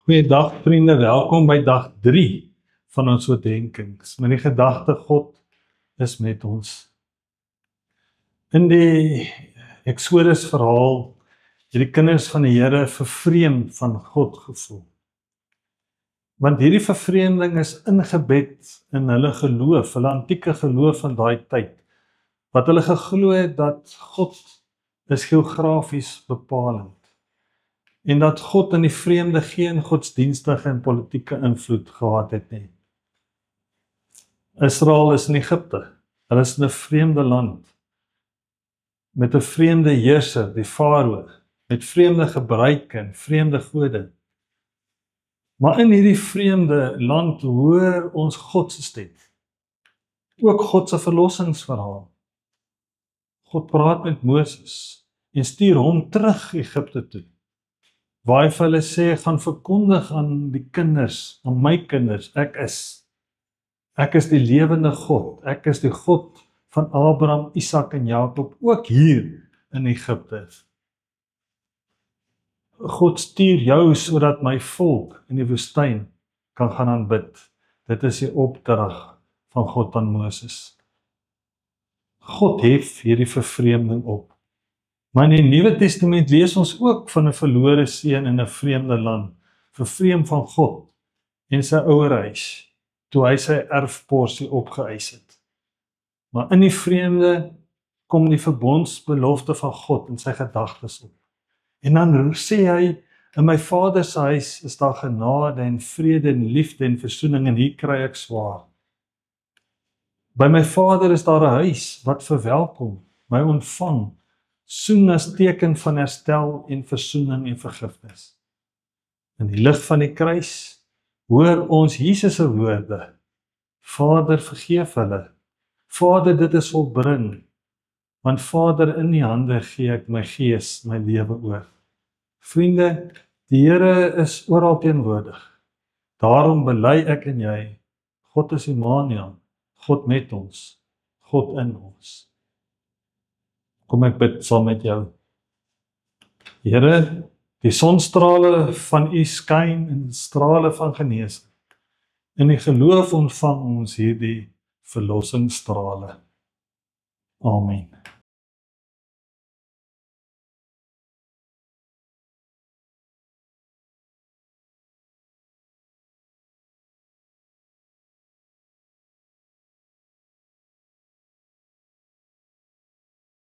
Goeiedag vriende, welkom by dag 3 van ons oordenkings. Met die gedagte God is met ons. In die Exodus verhaal het die kinders van die Here vervreem van God gevoel. Want hierdie vervreemding is ingebed in hulle geloof, hulle antieke geloof van daai tyd, wat hulle geglo het dat God is geografies bepalend. En dat God in die vreemde geen godsdienstige en politieke invloed gehad het nie. Israel is in Egipte, hulle is in 'n vreemde land, met 'n vreemde heerser, die Farao, met vreemde gebruike en vreemde gode. Maar in hierdie vreemde land hoor ons God se stem, ook God se verlossingsverhaal. God praat met Moses en stuur hom terug Egipte toe, waar hy vir hulle sê, gaan verkondig aan die kinders, aan my kinders, ek is die lewende God, ek is die God van Abraham, Isak en Jakob, ook hier in Egipte. God stuur jou sodat my volk in die woestyn kan gaan aanbid. Dit is die opdrag van God aan Moses. God hef hierdie vervreemding op. Maar in die Nuwe Testament lees ons ook van 'n verlore seun in 'n vreemde land, vervreem van God en sy ouerhuis, toe hy sy erfporsie opgeëis het. Maar in die vreemde kom die verbondsbelofte van God in sy gedagtes op. En dan sê hy, in my Vader se huis is daar genade en vrede en liefde en versoening, en hier kry ek swaar. By my Vader is daar 'n huis wat verwelkom, my ontvang, soen as teken van herstel en versoening en vergifnis. In die lig van die kruis hoor ons Jesus se woorde, Vader vergeef hulle, Vader dit is volbring, want Vader in die hande gee ek my gees, my lewe oor. Vriende, die Here is oral teenwoordig. Daarom bely ek en jy, God is Immanuel, God met ons, God in ons. Kom ek bid saam met jou. Here, die sonstrale van U skyn en strale van genesing. In die geloof ontvang ons hierdie verlossingsstrale. Amen.